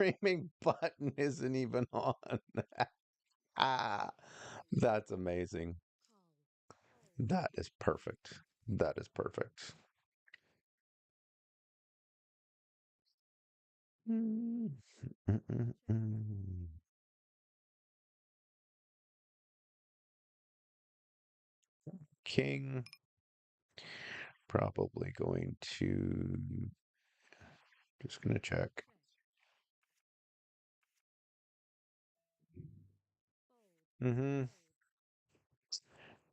streaming button isn't even on. Ah, that's amazing. That is perfect. That is perfect. Mm, mm, mm, mm. King, probably going to, just gonna check. Mm-hmm.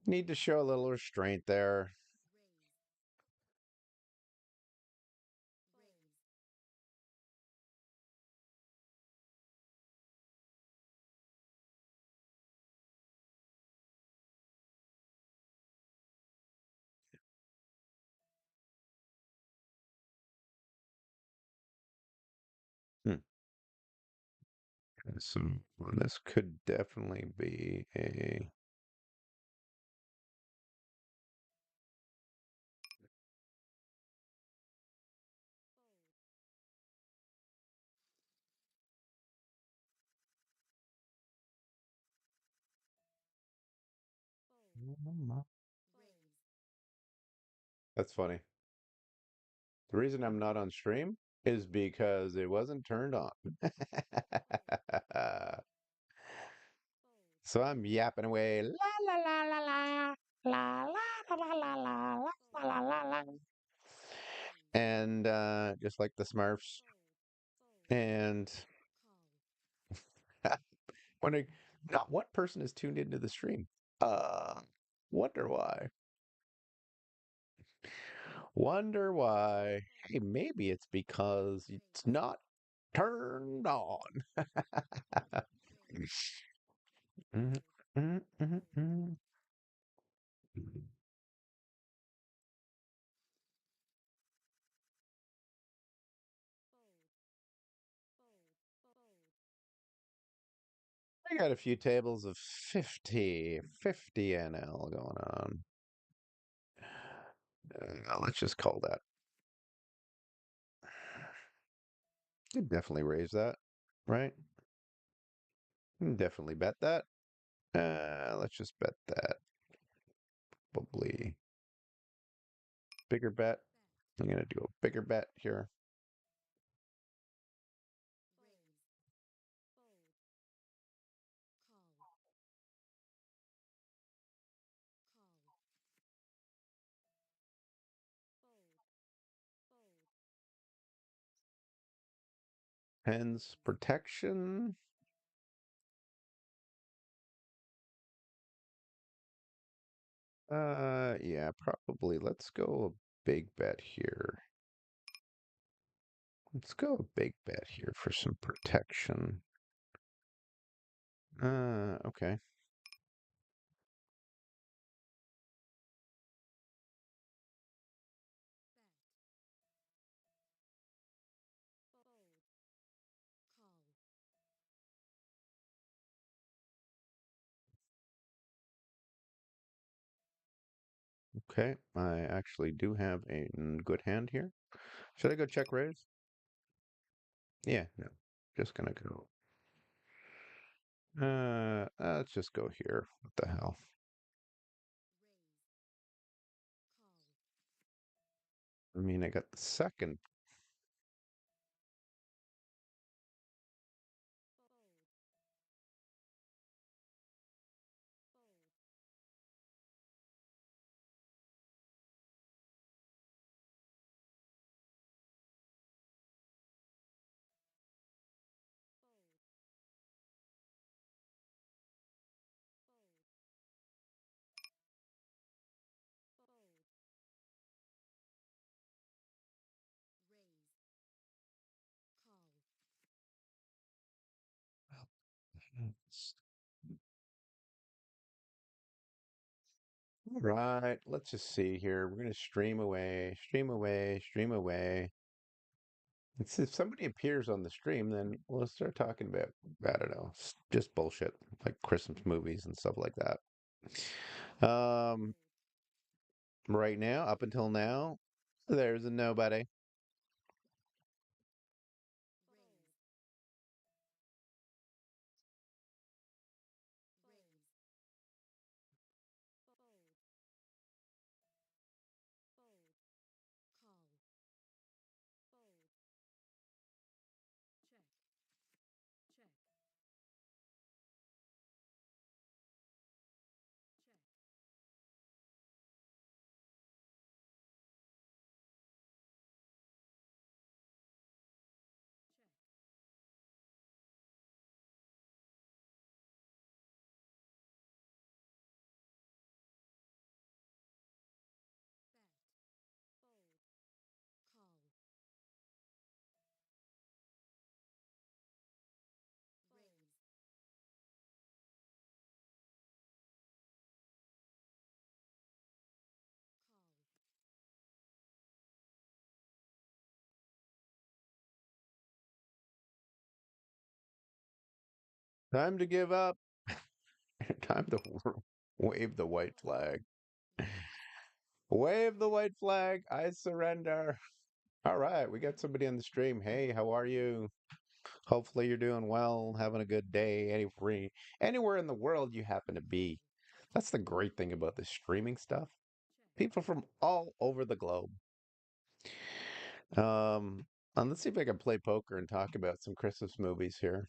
Need to show a little restraint there. Hmm. So well, this could definitely be a. That's funny. The reason I'm not on stream is because it wasn't turned on. So I'm yapping away. La la la la la. La la la la la la la la la la. And just like the Smurfs. And wondering, not what person is tuned into the stream. Uh, wonder why. Wonder why. Hey, maybe it's because it's not turned on. Mhm, mhm, mhm, mhm. I got a few tables of 50 NL going on. Let's just call that. Could definitely raise that, right? Definitely bet that. Let's just bet that. Probably bigger bet. I'm gonna do a bigger bet here. Hens protection. Yeah, probably. Let's go a big bet here. Let's go a big bet here for some protection. Okay. Okay, I actually do have a good hand here. Should I go check raise? Yeah, no. Just gonna go. Let's just go here. What the hell? I mean, I got the second. Right, let's just see here. We're gonna stream away, stream away, stream away. It's, if somebody appears on the stream, then we'll start talking about, I don't know, just bullshit like Christmas movies and stuff like that. Right now, up until now, there's a nobody. Time to give up. Time to wave the white flag. Wave the white flag. I surrender. All right, we got somebody on the stream. Hey, how are you? Hopefully you're doing well, having a good day, anywhere in the world you happen to be. That's the great thing about this streaming stuff. People from all over the globe. Um, and let's see if I can play poker and talk about some Christmas movies here.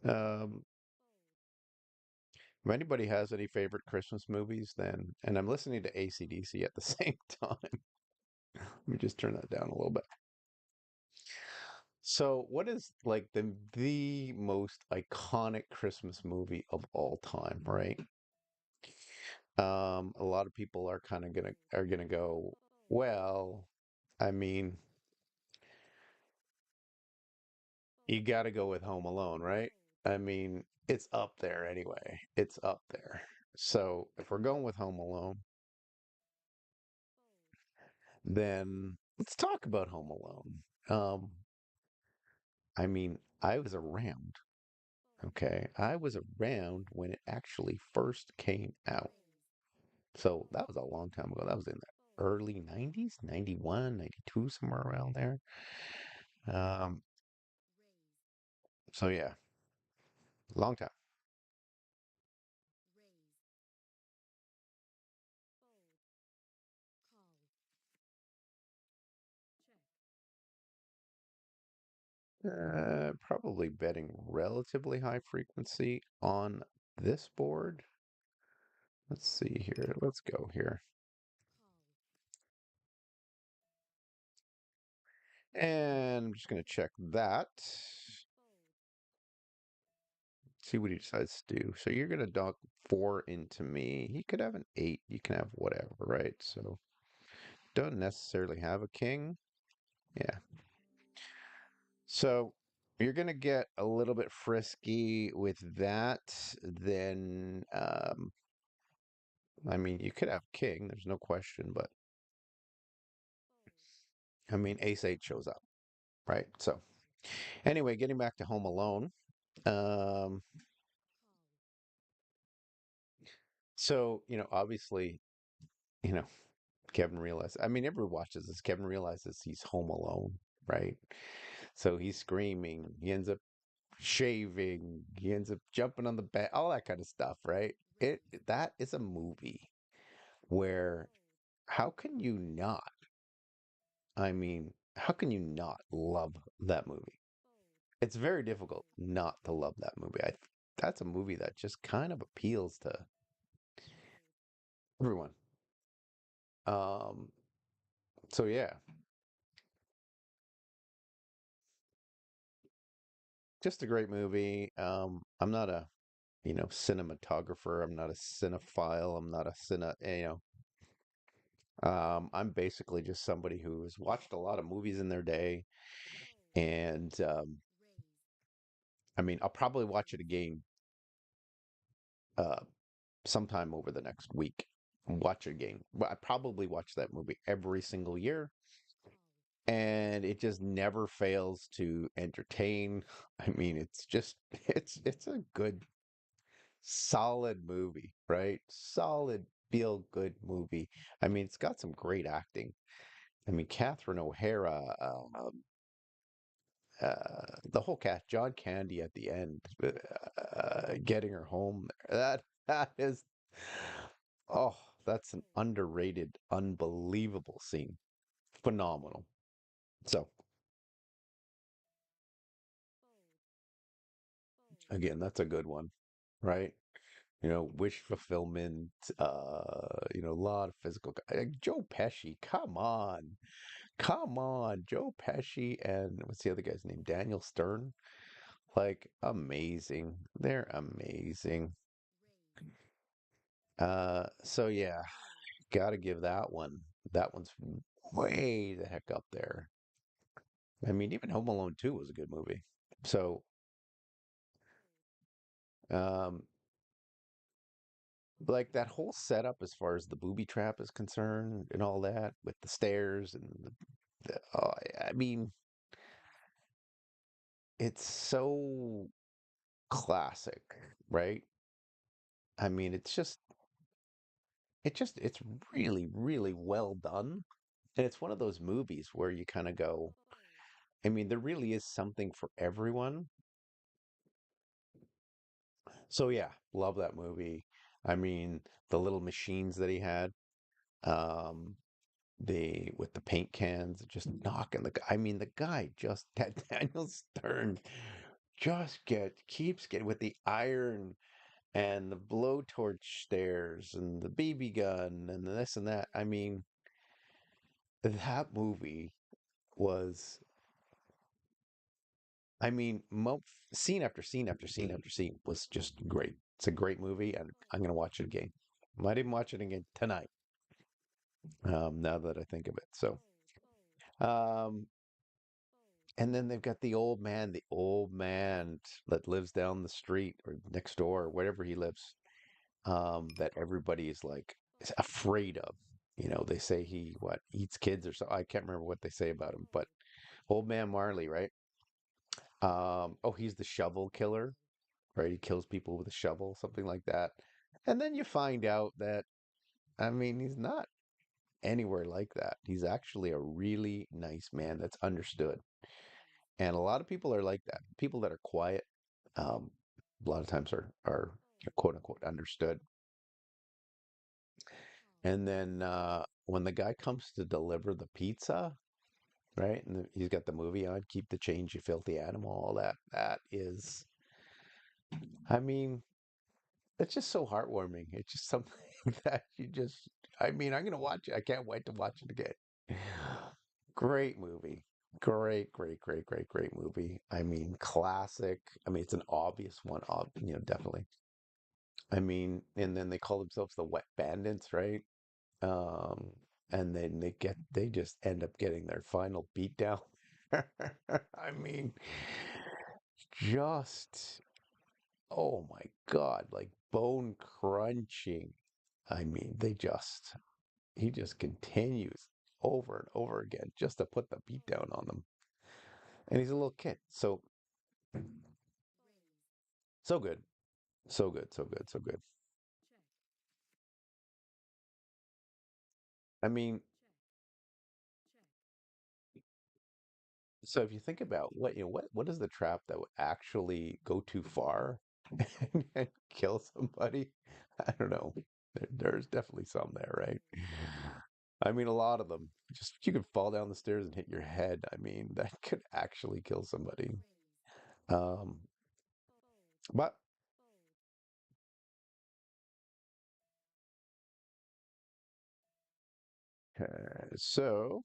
Um, if anybody has any favorite Christmas movies, then, and I'm listening to AC/DC at the same time. Let me just turn that down a little bit. So, what is like the most iconic Christmas movie of all time, right? A lot of people are kind of gonna go, well, I mean, you got to go with Home Alone, right? I mean, it's up there anyway. It's up there. So if we're going with Home Alone, then let's talk about Home Alone. I mean, I was around, okay? I was around when it actually first came out. So that was a long time ago. That was in the early 90s, 91, 92, somewhere around there. Um, so yeah, long time. Probably betting relatively high frequency on this board. Let's see here. Let's go here. And I'm just going to check that. See what he decides to do. So you're going to dock 4 into me. He could have an 8. You can have whatever, right? So don't necessarily have a king. Yeah. So you're going to get a little bit frisky with that. Then, I mean, you could have king. There's no question, but I mean, ace 8 shows up, right? So anyway, getting back to Home Alone. Um, obviously, you know, Kevin realizes, I mean, everyone watches this. Kevin realizes he's home alone, right? So he's screaming. He ends up shaving. He ends up jumping on the bed, all that kind of stuff, right? That is a movie where how can you not? I mean, how can you not love that movie? It's very difficult not to love that movie. That's a movie that just kind of appeals to everyone. Um, so yeah, just a great movie. I'm not a, cinematographer. I'm not a cinephile. I'm not a I'm basically just somebody who's watched a lot of movies in their day, and I mean, I'll probably watch it again uh, sometime over the next week. Watch it again. But I probably watch that movie every single year, and it just never fails to entertain. I mean, it's just it's a good solid movie, right? Solid feel good movie. I mean, it's got some great acting. I mean, Catherine O'Hara, the whole cast, John Candy at the end, getting her home. That is, oh, that's an underrated, unbelievable scene. Phenomenal. So again, that's a good one, right? Wish fulfillment, a lot of physical. Joe Pesci, come on. Come on, Joe Pesci and what's the other guy's name? Daniel Stern. Like amazing. They're amazing. So yeah, gotta give that one. That one's way the heck up there. I mean, even Home Alone 2 was a good movie. So, um, like that whole setup as far as the booby trap is concerned and all that with the stairs and I mean, it's so classic, right? I mean, it's really, really well done. And it's one of those movies where you kind of go, I mean, there really is something for everyone. So yeah, love that movie. I mean, the little machines that he had, um, the with the paint cans, just knocking the guy. I mean, the guy just that Daniel Stern just keeps getting with the iron and the blowtorch stairs and the BB gun and this and that. I mean, that movie was, I mean, scene after scene after scene after scene was just great. It's a great movie, and I'm gonna watch it again. Might even watch it again tonight. Now that I think of it. So, um, and then they've got the old man that lives down the street or next door, wherever he lives, that everybody is afraid of. You know, they say he what eats kids or so. I can't remember what they say about him, but old man Marley, right? Oh, he's the shovel killer, right? He kills people with a shovel, something like that. And then you find out that, I mean, he's not anywhere like that. He's actually a really nice man that's understood. And a lot of people are like that. People that are quiet, um, a lot of times are quote unquote understood. And then when the guy comes to deliver the pizza, right? And he's got the movie on, Keep the Change, You Filthy Animal, all that. That is, I mean, it's just so heartwarming. It's just something that I mean, I'm gonna watch it. I can't wait to watch it again. Great movie. Great, great, great, great, great movie. I mean, classic. I mean, it's an obvious one, definitely. I mean, and then they call themselves the Wet Bandits, right? Um, and then they just end up getting their final beatdown. I mean, just, oh my God, like bone crunching. I mean, he just continues over and over again just to put the beat down on them. And he's a little kid. So, so good. So good. So good. So good. I mean, so if you think about what is the trap that would actually go too far and kill somebody? I don't know. There's definitely some there, right? I mean, a lot of them. Just you could fall down the stairs and hit your head. I mean, that could actually kill somebody. Um, but so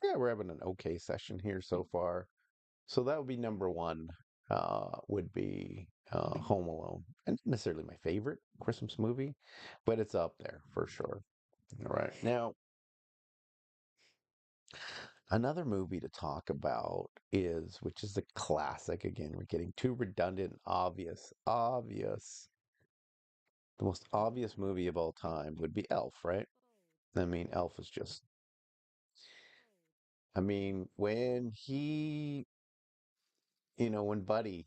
yeah, we're having an okay session here so far. So that would be number one. Would be Home Alone, and not necessarily my favorite Christmas movie, but it's up there for sure. All right, now another movie to talk about which is a classic. Again, we're getting too redundant, obvious. The most obvious movie of all time would be Elf, right? I mean, Elf is just. I mean, when when Buddy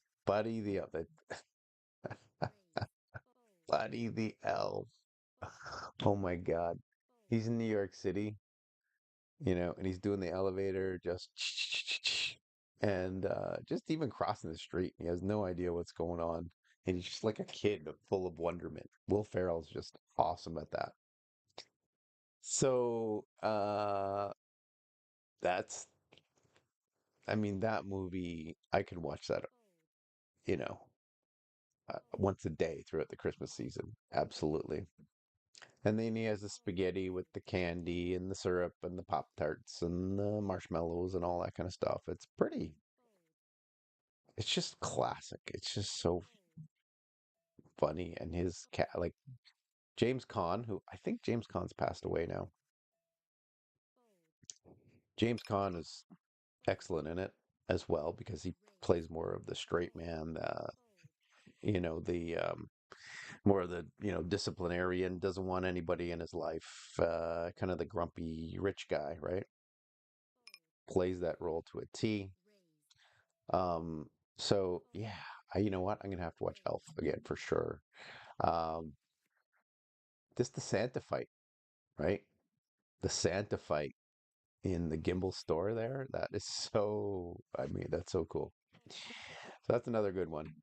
the elf. Oh my God. He's in New York City, and he's doing the elevator just and just even crossing the street. He has no idea what's going on. And he's just like a kid full of wonderment. Will Ferrell's just awesome at that. So that's I mean that movie I could watch that, you know, once a day throughout the Christmas season. Absolutely. And then he has the spaghetti with the candy and the syrup and the Pop Tarts and the marshmallows and all that kind of stuff. It's just classic. It's just so funny. And his cat, like James Caan, who I think James Caan's passed away now. James Caan is excellent in it as well because he plays more of the straight man, the more of the disciplinarian, doesn't want anybody in his life, kind of the grumpy rich guy, right? Plays that role to a T. Um, so yeah, You know what? I'm gonna have to watch Elf again for sure. Um, just the Santa fight, right? The Santa fight in the gimbal store there. That is so, I mean, that's so cool. So that's another good one.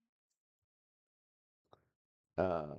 Um,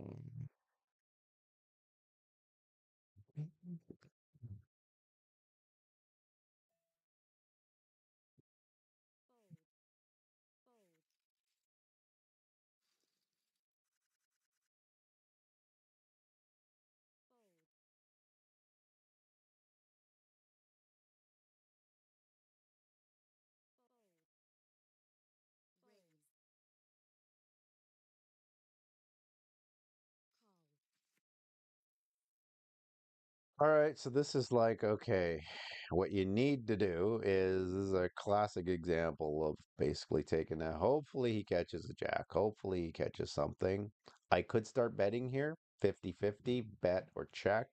all right, so this is like, okay, what you need to do is, this is a classic example of basically taking that. Hopefully he catches a jack. Hopefully he catches something. I could start betting here, 50-50, bet or check.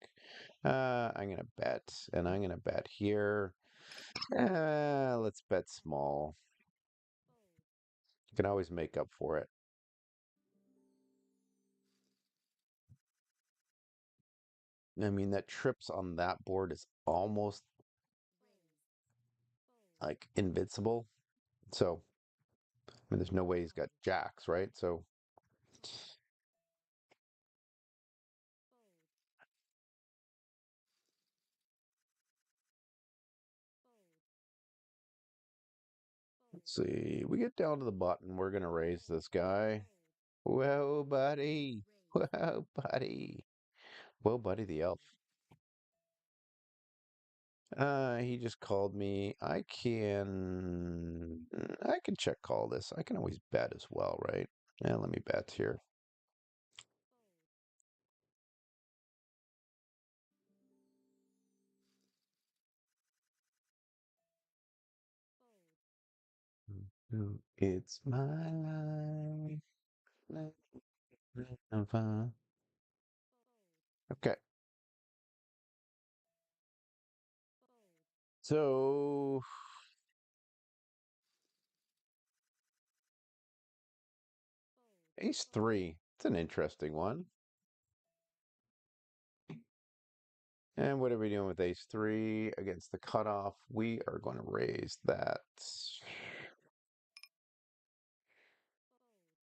I'm gonna bet, and I'm gonna bet here. Let's bet small. You can always make up for it. I mean, that trips on that board is almost like invincible. So, I mean, there's no way he's got jacks, right? So, let's see. We get down to the button. We're gonna raise this guy. Whoa, buddy. Whoa, buddy. Whoa, buddy, the elf. He just called me. I can check call this. I can always bet as well, right? Yeah, let me bet here. It's my life. Okay. So ace three. It's an interesting one. And what are we doing with ace three against the cutoff? We are going to raise that.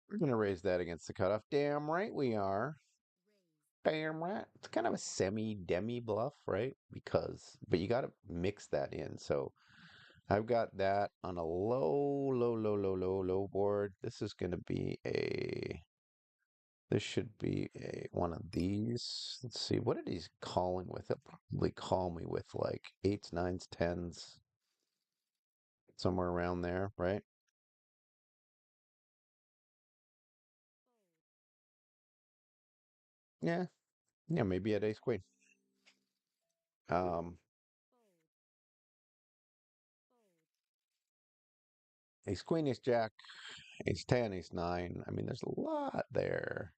We're going to raise that against the cutoff. Damn right we are. Damn right. It's kind of a semi-demi bluff, right? But you got to mix that in. So I've got that on a low board. This should be a one of these. Let's see, what did he calling with? He'll probably call me with like eights, nines, tens, somewhere around there, right? Yeah, yeah, maybe at ace queen. Um, ace queen, ace jack, ace ten, ace nine. I mean, there's a lot there.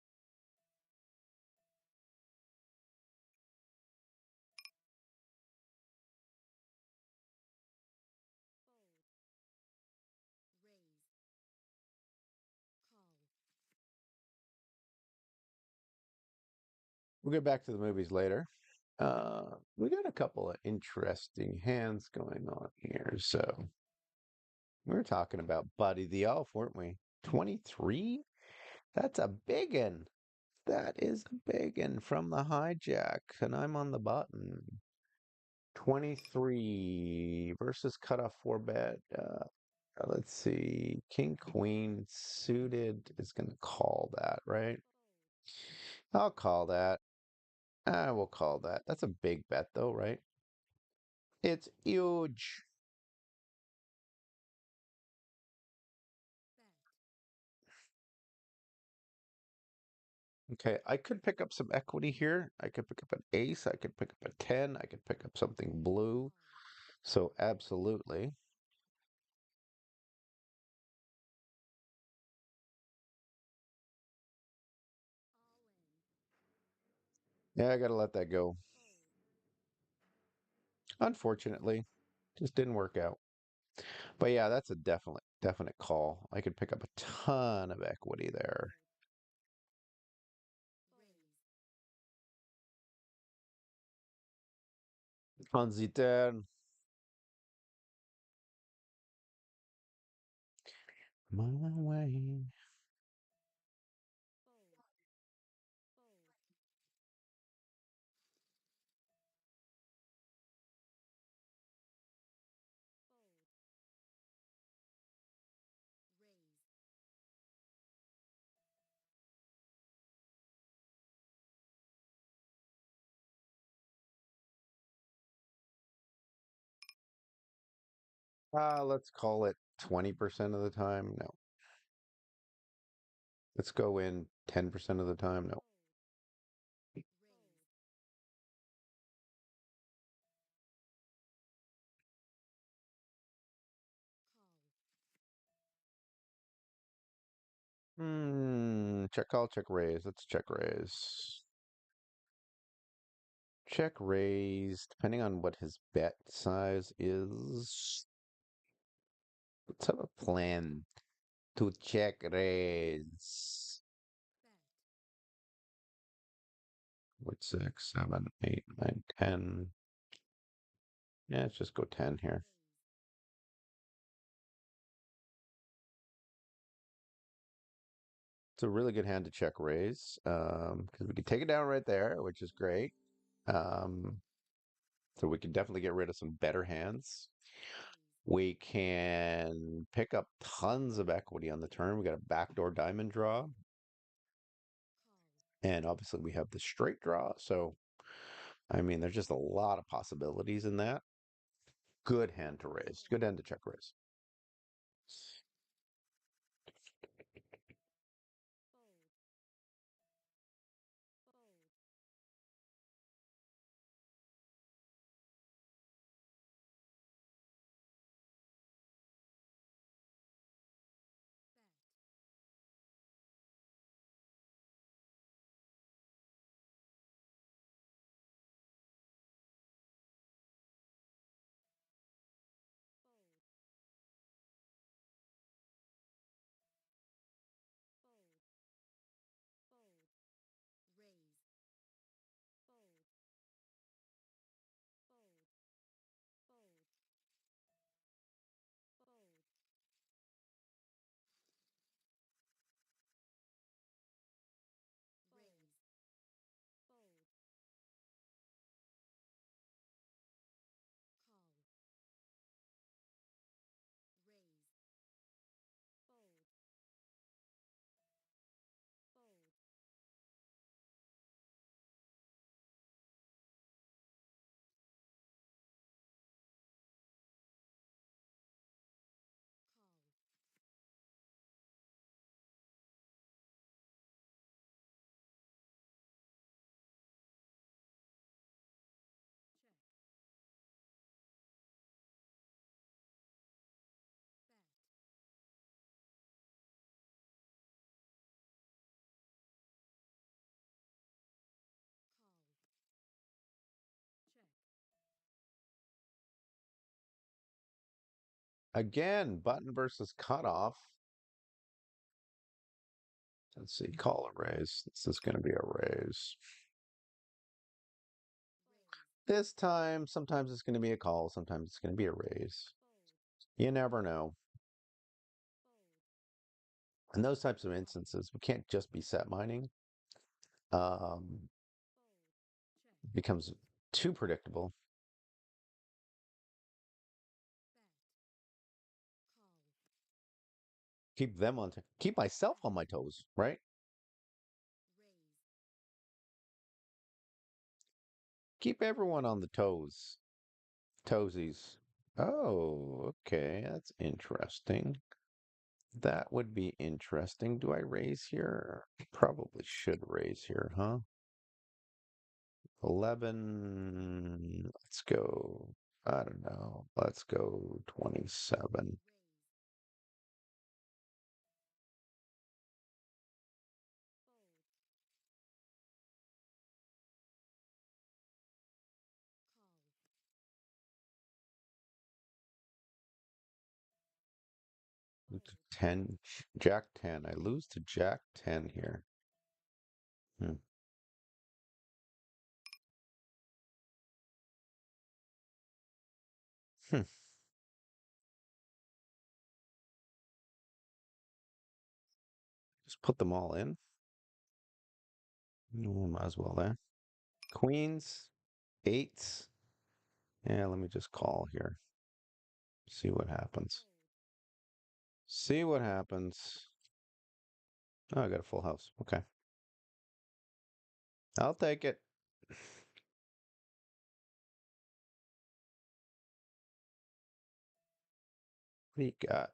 We'll get back to the movies later. We got a couple of interesting hands going on here. So we were talking about Buddy the Elf, weren't we? 23? That's a big one. That is a big one from the hijack, and I'm on the button. 23 versus cutoff four bet. Let's see. King Queen suited is going to call that, right? I'll call that. I will call that. That's a big bet, though, right? It's huge. Okay, I could pick up some equity here. I could pick up an ace. I could pick up a 10. I could pick up something blue. So, absolutely. Yeah, I got to let that go. Unfortunately, just didn't work out. But yeah, that's a definite call. I could pick up a ton of equity there. Transiter. My way. Let's call it 20% of the time. No. Let's go in 10% of the time. No. Check call, check raise. Let's check raise. Check raise, depending on what his bet size is. Let's have a plan to check raise. What, 6, 7, 8, 9, 10. Yeah, let's just go 10 here. It's a really good hand to check raise, because we can take it down right there, which is great. Um, so we can definitely get rid of some better hands. We can pick up tons of equity on the turn. We got a backdoor diamond draw, and obviously we have the straight draw. So, I mean, there's just a lot of possibilities in that. Good hand to raise. Good hand to check raise. Again, button versus cutoff. Let's see, call a raise. This is going to be a raise. This time, sometimes it's going to be a call, sometimes it's going to be a raise. You never know. In those types of instances, we can't just be set mining. It becomes too predictable. Keep myself on my toes, right? Keep everyone on the toes. Toesies. Oh, okay, that's interesting. That would be interesting. Do I raise here? Probably should raise here, huh? 11. Let's go. I don't know. Let's go 27. 10, Jack 10. I lose to Jack 10 here. Hmm. Hmm. Just put them all in. Might as well then. Queens, eights. Yeah, let me just call here. See what happens. See what happens. Oh, I got a full house. Okay. I'll take it. What do you got?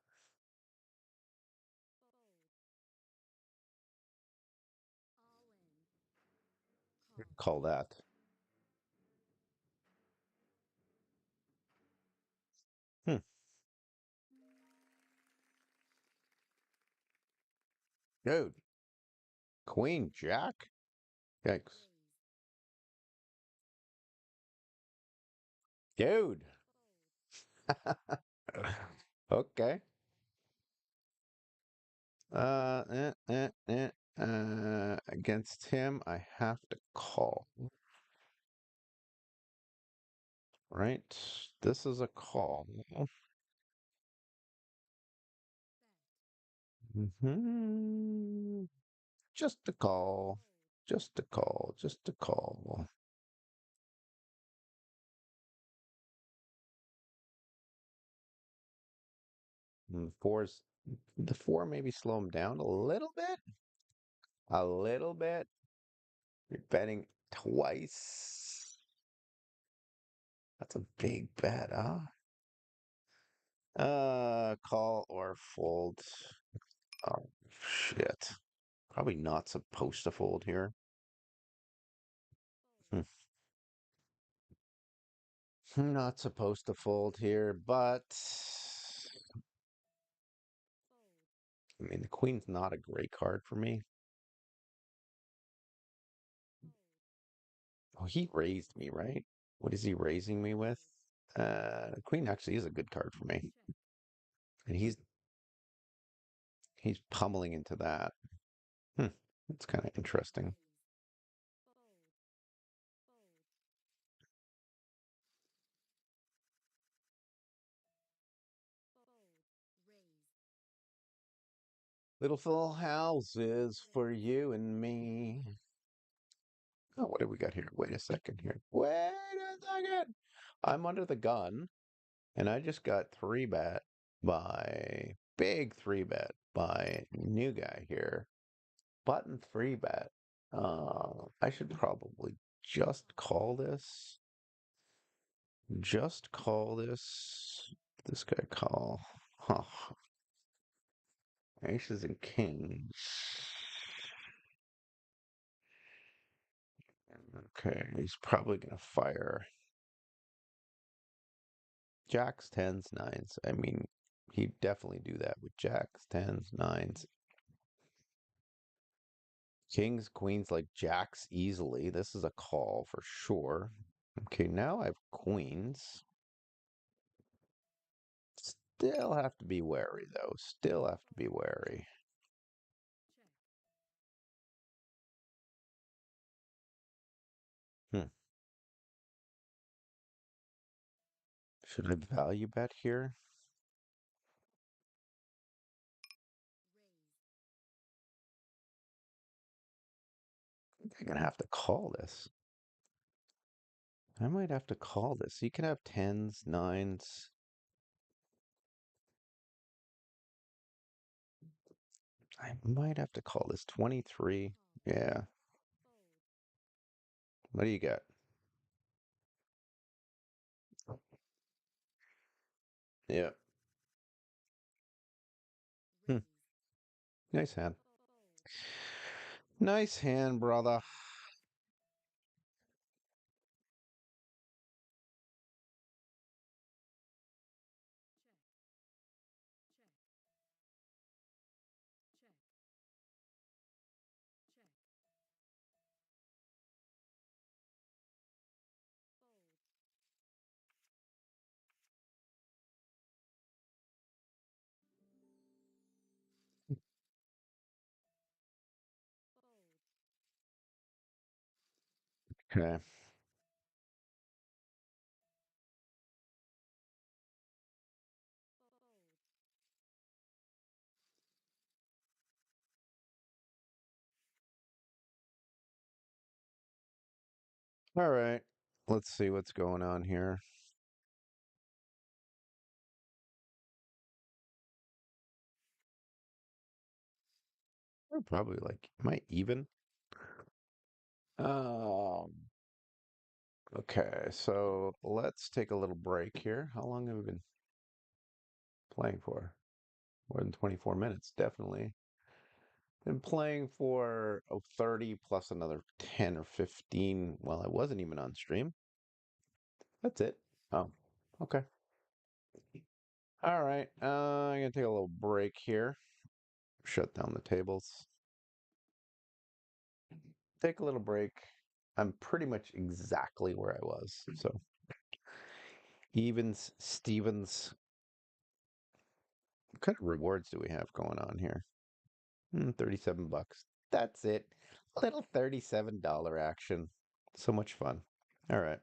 Call that. Hmm. Dude. Queen Jack? Yikes. Dude. Okay. Against him, I have to call. Right? This is a call. Just a call. Just a call. Just a call. The four maybe slow him down a little bit. A little bit. You're betting twice. That's a big bet, huh? Call or fold. Oh, shit. Probably not supposed to fold here. Hmm. Not supposed to fold here, but I mean, the queen's not a great card for me. Oh, he raised me, right? What is he raising me with? The queen actually is a good card for me. And he's pummeling into that. Hmm. That's kind of interesting. Little full houses for you and me. Oh, what do we got here? Wait a second here. Wait a second. I'm under the gun, and I just got three bet by big three bet by new guy here. Button three bet. I should probably just call this. Just call this. This guy call. Huh. Aces and kings. Okay, he's probably gonna fire jacks, tens, nines. I mean, he'd definitely do that with jacks, tens, nines, kings, queens, like jacks easily. This is a call for sure. Okay, now I have queens. Still have to be wary though. Still have to be wary. Hmm. Should I value bet here? I think I'm gonna have to call this. I might have to call this. You can have tens, nines. I might have to call this 23. Yeah. What do you got? Yeah. Hmm. Nice hand. Nice hand, brother. Okay. All right. Let's see what's going on here. We're probably like, am I even? Um, okay, so let's take a little break here. How long have we been playing for? More than 24 minutes, definitely. Been playing for 30 plus another 10 or 15. Well, I wasn't even on stream. That's it. Oh, okay. All right. I'm gonna take a little break here. Shut down the tables. Take a little break. I'm pretty much exactly where I was. So Evans, Stevens, what kind of rewards do we have going on here? 37 bucks. That's it. Little $37 action. So much fun. All right.